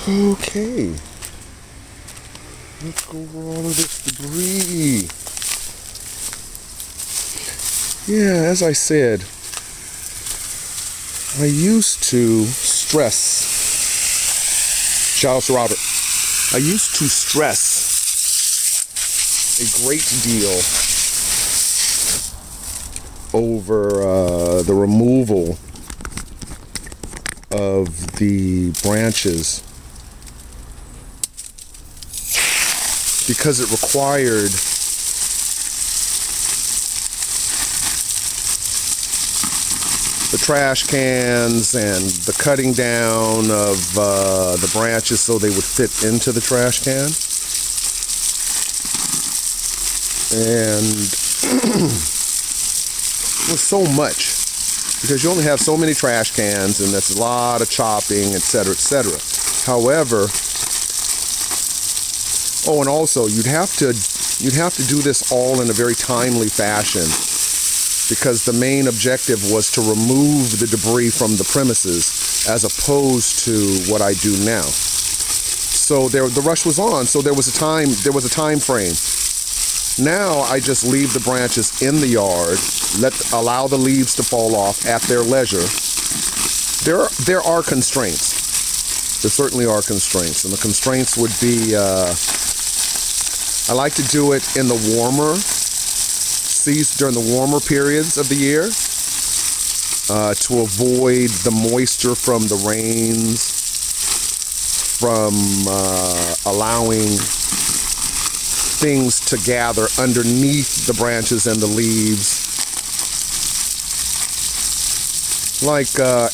Okay. Let's go over all of this debris. Yeah, as I said, I used to stress. Shout out to Robert. I used to stress a great deal over the removal of the branches because it required the trash cans and the cutting down of the branches so they would fit into the trash can. And it was so much because you only have so many trash cans and there's a lot of chopping, etc., etc. However, oh, and also you'd have to do this all in a very timely fashion because the main objective was to remove the debris from the premises as opposed to what I do now. So the rush was on, so there was a time frame. Now I just leave the branches in the yard, allow the leaves to fall off at their leisure. There are constraints. There certainly are constraints, and the constraints would be I like to do it in the warmer season, during the warmer periods of the year, to avoid the moisture from the rains, from allowing things to gather underneath the branches and the leaves, like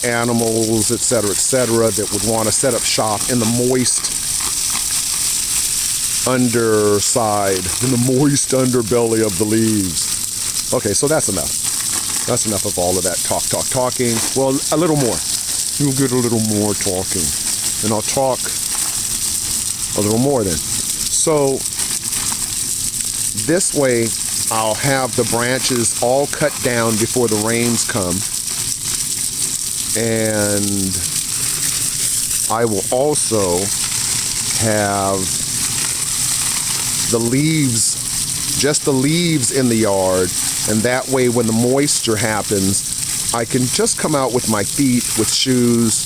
animals, etc., that would want to set up shop in the moist underside, in the moist underbelly of the leaves. Okay, so that's enough. That's enough of all of that talking. Well, a little more. You'll get a little more talking. And I'll talk a little more then. So, this way, I'll have the branches all cut down before the rains come. And I will also have the leaves, just the leaves in the yard, and that way when the moisture happens, I can just come out with my feet, with shoes,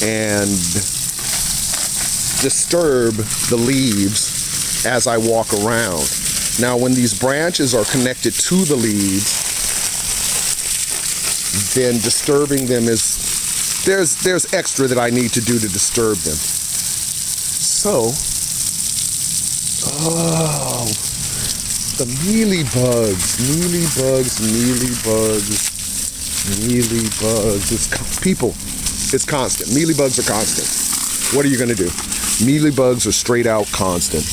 and disturb the leaves as I walk around. Now when these branches are connected to the leaves, then disturbing them is, there's extra that I need to do to disturb them. So, oh, the mealybugs. It's constant. Mealybugs are constant. What are you going to do? Mealybugs are straight out constant.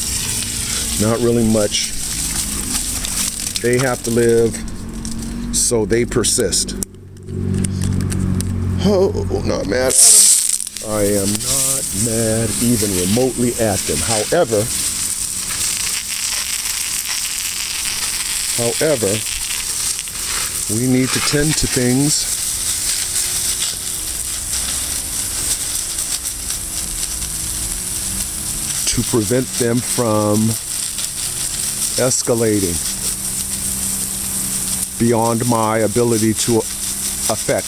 Not really much. They have to live, so they persist. Oh, not mad at them. I am not mad even remotely at them. However, we need to tend to things to prevent them from escalating beyond my ability to affect.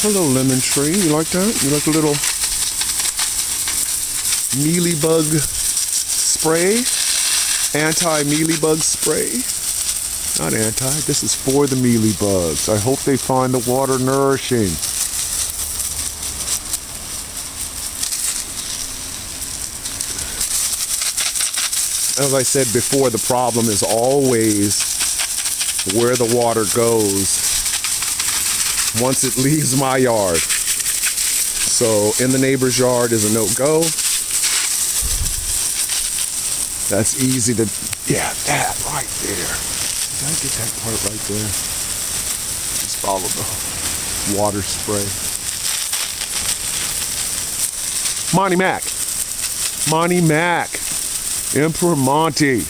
Hello, lemon tree. You like that? You like a little mealybug spray? Anti-mealybug spray? Not anti, this is for the mealybugs. I hope they find the water nourishing. As I said before, the problem is always where the water goes once it leaves my yard. So in the neighbor's yard is a no-go. That's easy to, yeah, that right there. Did I get that part right there? Just follow the water spray. Monty Mac. Emperor Monty.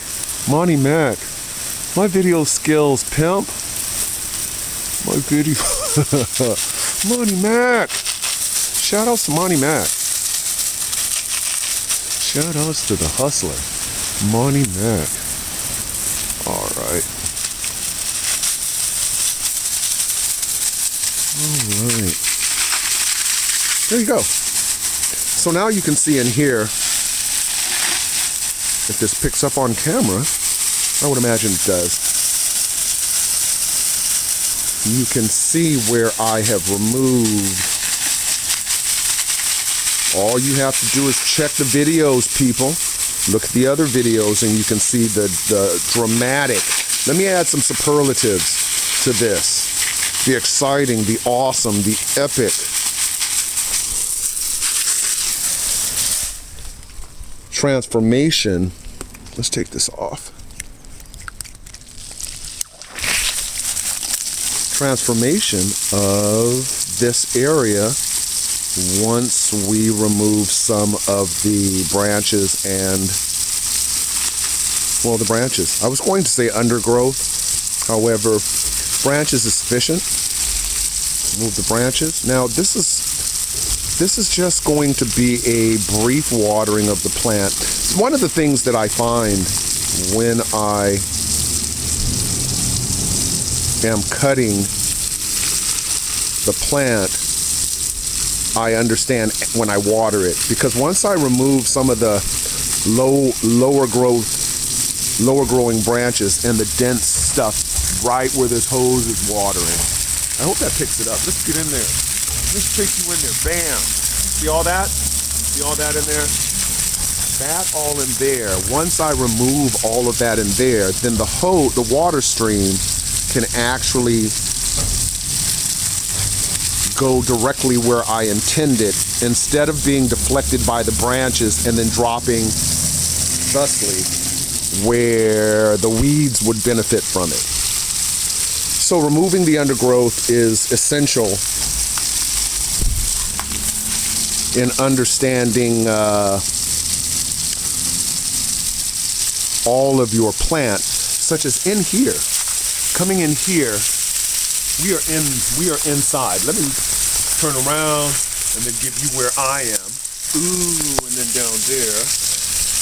Monty Mac. My video skills, pimp. My video. Monty Mac. Shout out to Monty Mac. Shout outs to the hustler, Money Mac. All right. There you go. So now you can see in here, if this picks up on camera, I would imagine it does. You can see where I have removed. All you have to do is check the videos, people. Look at the other videos and you can see the dramatic. Let me add some superlatives to this. The exciting, the awesome, the epic transformation. Let's take this off. Transformation of this area once we remove some of the branches and, well, the branches. I was going to say undergrowth. However, branches is sufficient. Remove the branches. Now, this is just going to be a brief watering of the plant. One of the things that I find when I am cutting the plant, I understand when I water it, because once I remove some of the lower growing branches and the dense stuff right where this hose is watering. I hope that picks it up. Let's get in there. Let's take you in there. Bam. See all that? See all that in there? That all in there. Once I remove all of that in there, then the water stream can actually go directly where I intended, instead of being deflected by the branches and then dropping thusly where the weeds would benefit from it. So removing the undergrowth is essential in understanding all of your plant, such as in here. Coming in here, we are inside. Let me turn around and then give you where I am. Ooh, and then down there.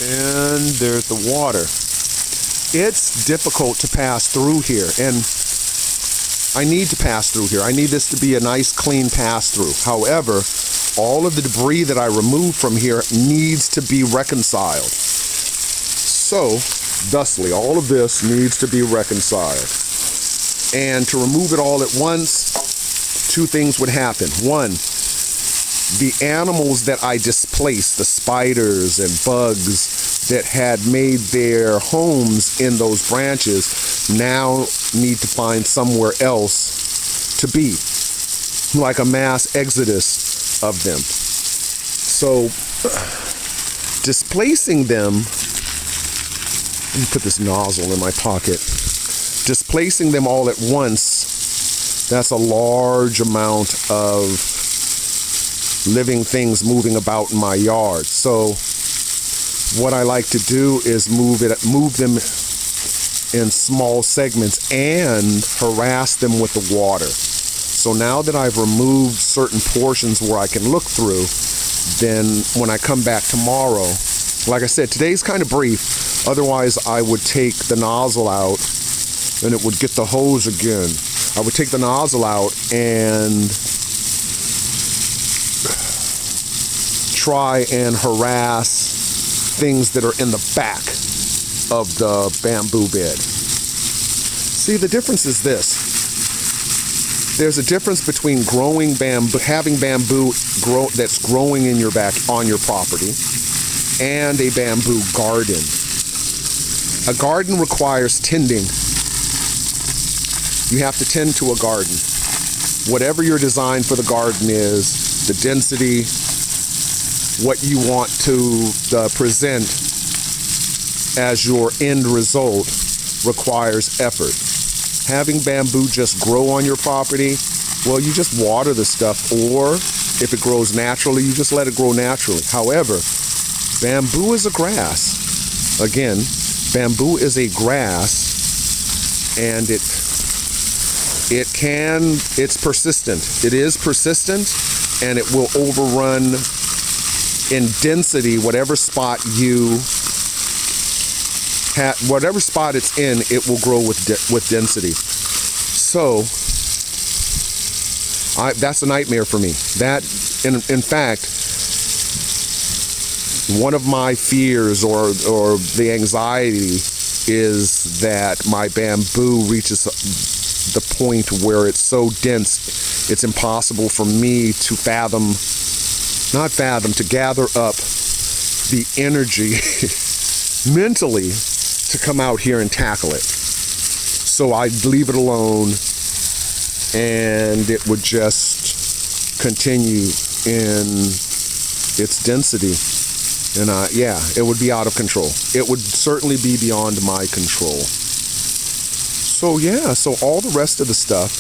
And there's the water. It's difficult to pass through here, and I need to pass through here. I need this to be a nice, clean pass-through. However, all of the debris that I remove from here needs to be reconciled. So, thusly, all of this needs to be reconciled. And to remove it all at once, two things would happen. One, the animals that I displaced, the spiders and bugs that had made their homes in those branches, now need to find somewhere else to be, like a mass exodus of them. So, displacing them, let me put this nozzle in my pocket. Displacing them all at once, that's a large amount of living things moving about in my yard. So what I like to do is move them in small segments and harass them with the water. So now that I've removed certain portions where I can look through, then when I come back tomorrow, like I said, today's kind of brief. Otherwise, I would take the nozzle out and it would get the hose again. I would take the nozzle out and try and harass things that are in the back of the bamboo bed. See, the difference is this. There's a difference between growing bamboo, having bamboo that's growing in your back on your property, and a bamboo garden. A garden requires tending. You have to tend to a garden. Whatever your design for the garden is, the density, what you want to present as your end result requires effort. Having bamboo just grow on your property, well, you just water the stuff, or if it grows naturally, you just let it grow naturally. However, bamboo is a grass. Again, bamboo is a grass, and it's persistent. It is persistent, and it will overrun in density, whatever spot it's in, it will grow with density. So that's a nightmare for me. That, in fact, one of my fears or the anxiety is that my bamboo reaches the point where it's so dense, it's impossible for me to gather up the energy mentally to come out here and tackle it. So I'd leave it alone, and it would just continue in its density. And it would be out of control. It would certainly be beyond my control. So so all the rest of the stuff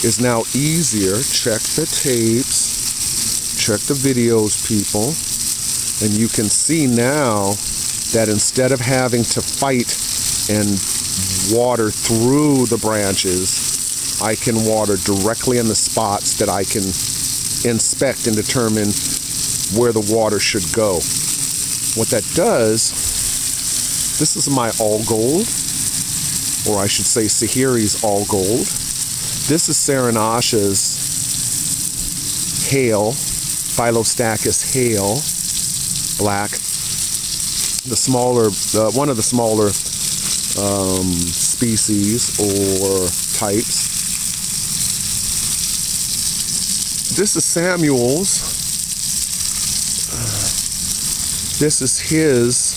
is now easier. Check the tapes, check the videos, people, and you can see now that instead of having to fight and water through the branches, I can water directly in the spots that I can inspect and determine where the water should go. What that does, this is my all gold, or I should say Sahiri's all gold. This is Serenasha's Hale, Philostachys Hale, black. One of the smaller species or types. This is Samuel's. This is his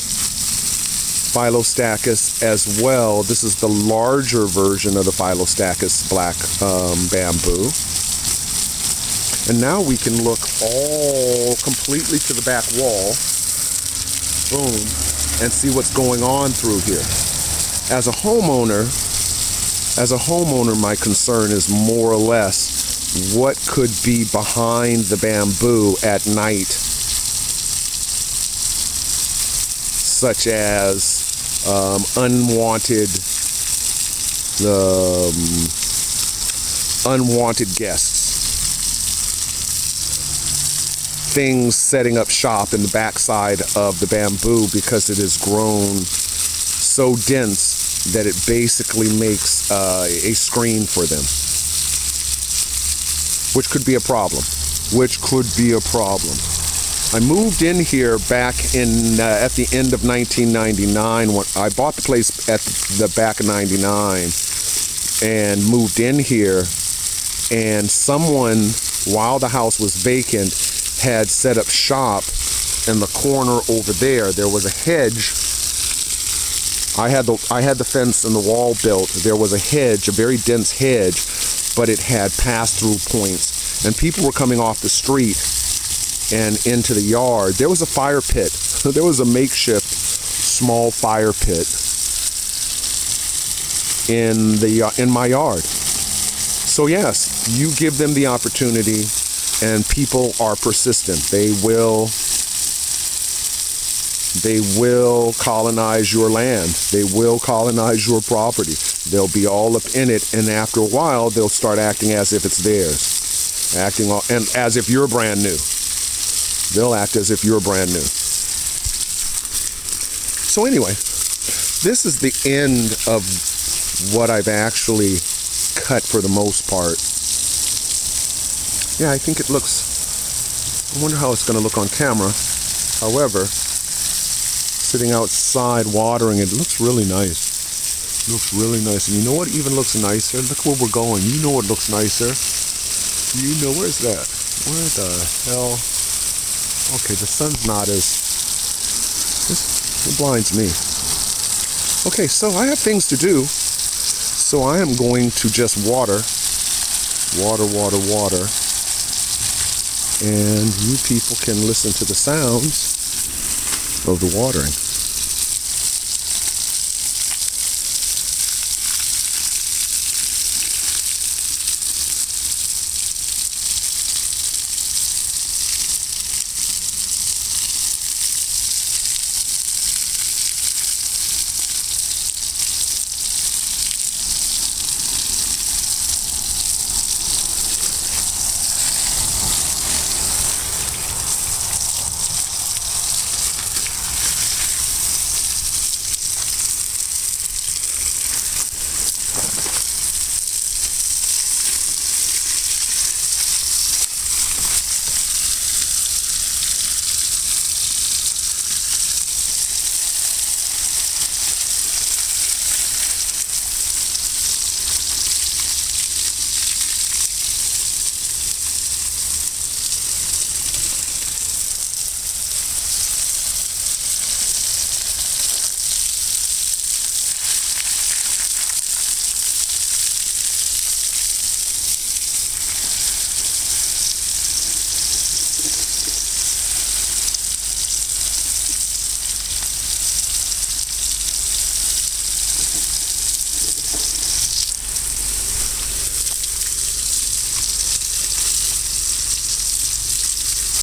Philostachys as well. This is the larger version of the Philostachys black bamboo. And now we can look all completely to the back wall, boom, and see what's going on through here. As a homeowner, my concern is more or less what could be behind the bamboo at night, such as unwanted guests, things setting up shop in the backside of the bamboo because it has grown so dense that it basically makes a screen for them, which could be a problem. I moved in here back in at the end of 1999. When I bought the place at the back of '99 and moved in here, and someone, while the house was vacant, had set up shop in the corner over there. There was a hedge. I had the fence and the wall built. There was a hedge, a very dense hedge, but it had pass-through points, and people were coming off the street and into the yard. There was a fire pit. There was a makeshift small fire pit in my yard. So yes, you give them the opportunity, and people are persistent. They will colonize your land. They will colonize your property. They'll be all up in it, and after a while, they'll start acting as if it's theirs, and as if you're brand new. They'll act as if you're brand new. So anyway, this is the end of what I've actually cut for the most part. Yeah, I think it looks, I wonder how it's going to look on camera. However, sitting outside watering, it looks really nice. It looks really nice. And you know what even looks nicer? Look where we're going. You know what looks nicer? You know, where's that? Where the hell? Okay, the sun's not as, it blinds me. Okay, so I have things to do. So I am going to just water. And you people can listen to the sounds of the watering.